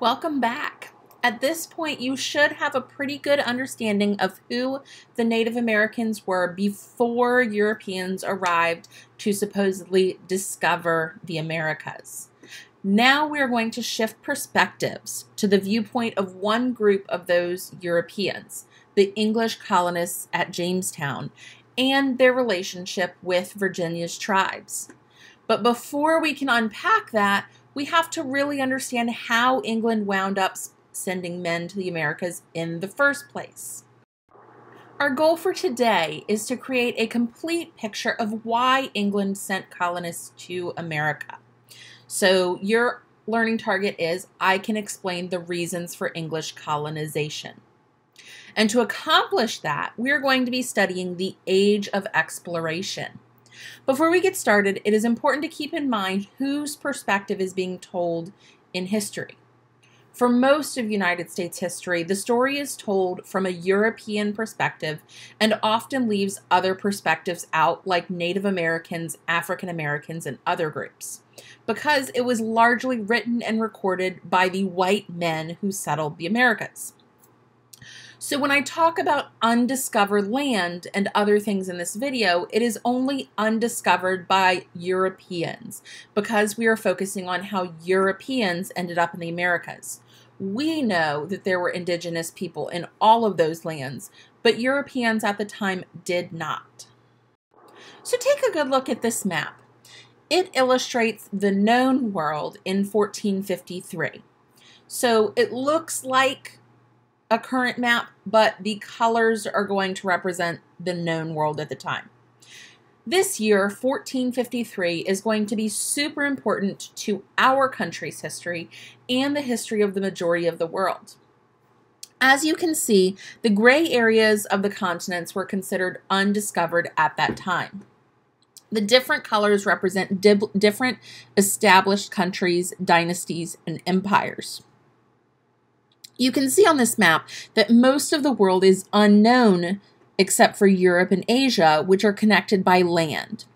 Welcome back. At this point, you should have a pretty good understanding of who the Native Americans were before Europeans arrived to supposedly discover the Americas. Now we're going to shift perspectives to the viewpoint of one group of those Europeans, the English colonists at Jamestown, and their relationship with Virginia's tribes. But before we can unpack that, we have to really understand how England wound up sending men to the Americas in the first place. Our goal for today is to create a complete picture of why England sent colonists to America. So your learning target is, I can explain the reasons for English colonization. And to accomplish that, we're going to be studying the Age of Exploration. Before we get started, it is important to keep in mind whose perspective is being told in history. For most of United States history, the story is told from a European perspective and often leaves other perspectives out, like Native Americans, African Americans, and other groups, because it was largely written and recorded by the white men who settled the Americas. So when I talk about undiscovered land and other things in this video, it is only undiscovered by Europeans because we are focusing on how Europeans ended up in the Americas. We know that there were indigenous people in all of those lands, but Europeans at the time did not. So take a good look at this map. It illustrates the known world in 1453. So it looks like a current map, but the colors are going to represent the known world at the time. This year, 1453, is going to be super important to our country's history and the history of the majority of the world. As you can see, the gray areas of the continents were considered undiscovered at that time. The different colors represent different established countries, dynasties, and empires. You can see on this map that most of the world is unknown except for Europe and Asia, which are connected by land.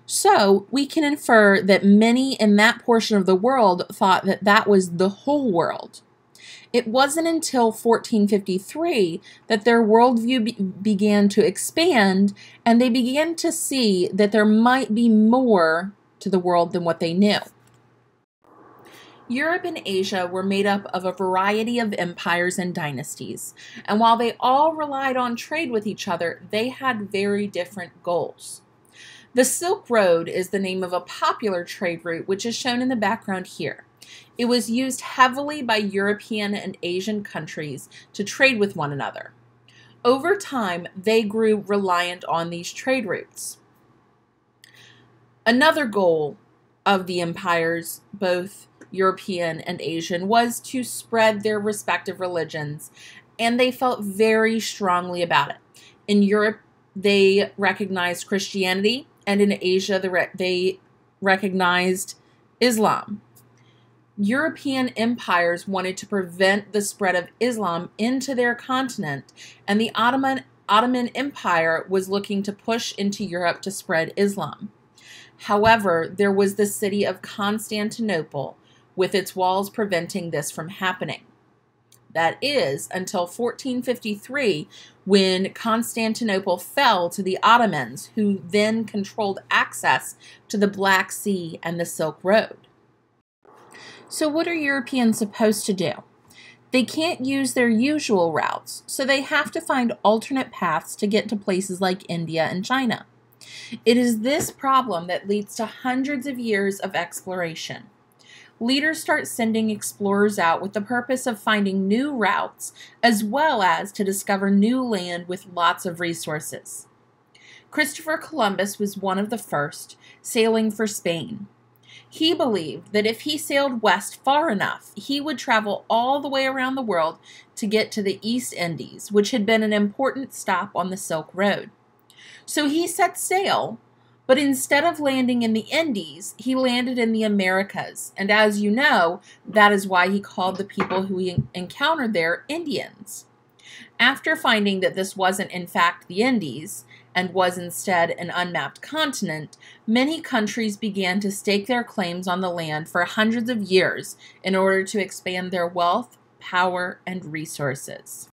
So we can infer that many in that portion of the world thought that that was the whole world. It wasn't until 1453 that their worldview began to expand, and they began to see that there might be more to the world than what they knew. Europe and Asia were made up of a variety of empires and dynasties, and while they all relied on trade with each other, they had very different goals. The Silk Road is the name of a popular trade route, which is shown in the background here. It was used heavily by European and Asian countries to trade with one another. Over time, they grew reliant on these trade routes. Another goal of the empires, both European and Asian, was to spread their respective religions, and they felt very strongly about it. In Europe, they recognized Christianity, and in Asia, they recognized Islam. European empires wanted to prevent the spread of Islam into their continent, and the Ottoman Empire was looking to push into Europe to spread Islam. However, there was the city of Constantinople, with its walls preventing this from happening. That is, until 1453, when Constantinople fell to the Ottomans, who then controlled access to the Black Sea and the Silk Road. So what are Europeans supposed to do? They can't use their usual routes, so they have to find alternate paths to get to places like India and China. It is this problem that leads to hundreds of years of exploration. Leaders start sending explorers out with the purpose of finding new routes, as well as to discover new land with lots of resources. Christopher Columbus was one of the first, sailing for Spain. He believed that if he sailed west far enough, he would travel all the way around the world to get to the East Indies, which had been an important stop on the Silk Road. So he set sail, but instead of landing in the Indies, he landed in the Americas. And as you know, that is why he called the people who he encountered there Indians. After finding that this wasn't in fact the Indies, and was instead an unmapped continent, many countries began to stake their claims on the land for hundreds of years in order to expand their wealth, power, and resources.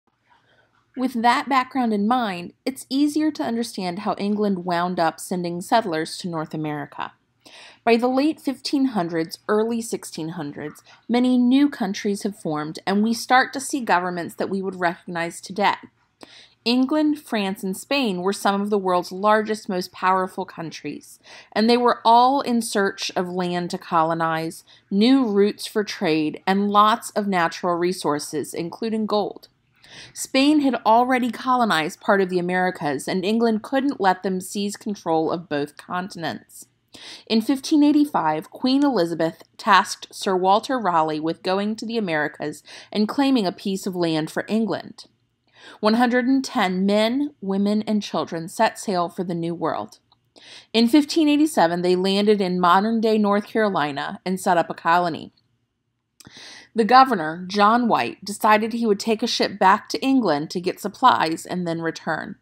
With that background in mind, it's easier to understand how England wound up sending settlers to North America. By the late 1500s, early 1600s, many new countries have formed, and we start to see governments that we would recognize today. England, France, and Spain were some of the world's largest, most powerful countries, and they were all in search of land to colonize, new routes for trade, and lots of natural resources, including gold. Spain had already colonized part of the Americas, and England couldn't let them seize control of both continents. In 1585, Queen Elizabeth tasked Sir Walter Raleigh with going to the Americas and claiming a piece of land for England. 110 men, women, and children set sail for the New World. In 1587, they landed in modern-day North Carolina and set up a colony. The governor, John White, decided he would take a ship back to England to get supplies and then return.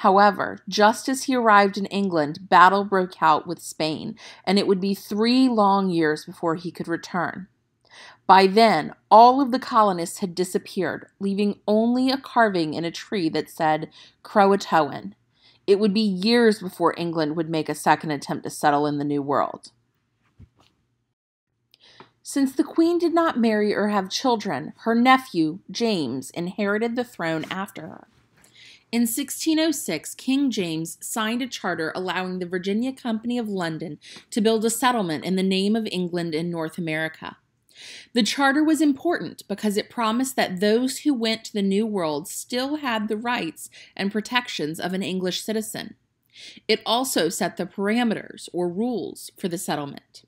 However, just as he arrived in England, battle broke out with Spain, and it would be 3 long years before he could return. By then, all of the colonists had disappeared, leaving only a carving in a tree that said Croatoan. It would be years before England would make a second attempt to settle in the New World. Since the Queen did not marry or have children, her nephew, James, inherited the throne after her. In 1606, King James signed a charter allowing the Virginia Company of London to build a settlement in the name of England in North America. The charter was important because it promised that those who went to the New World still had the rights and protections of an English citizen. It also set the parameters or rules for the settlement.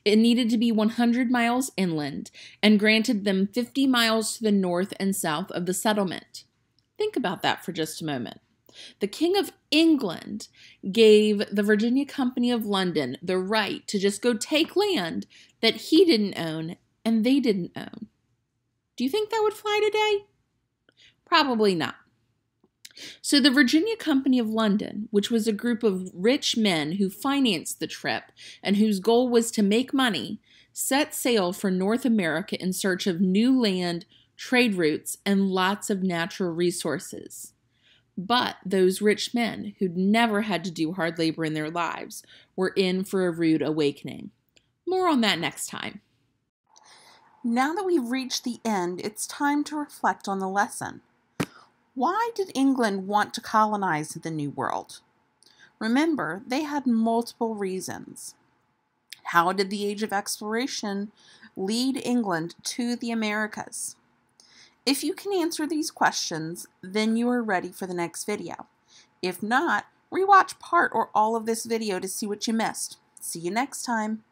It needed to be 100 miles inland and granted them 50 miles to the north and south of the settlement. Think about that for just a moment. The King of England gave the Virginia Company of London the right to just go take land that he didn't own and they didn't own. Do you think that would fly today? Probably not. So the Virginia Company of London, which was a group of rich men who financed the trip and whose goal was to make money, set sail for North America in search of new land, trade routes, and lots of natural resources. But those rich men, who'd never had to do hard labor in their lives, were in for a rude awakening. More on that next time. Now that we've reached the end, it's time to reflect on the lesson. Why did England want to colonize the New World? Remember, they had multiple reasons. How did the Age of Exploration lead England to the Americas? If you can answer these questions, then you are ready for the next video. If not, rewatch part or all of this video to see what you missed. See you next time.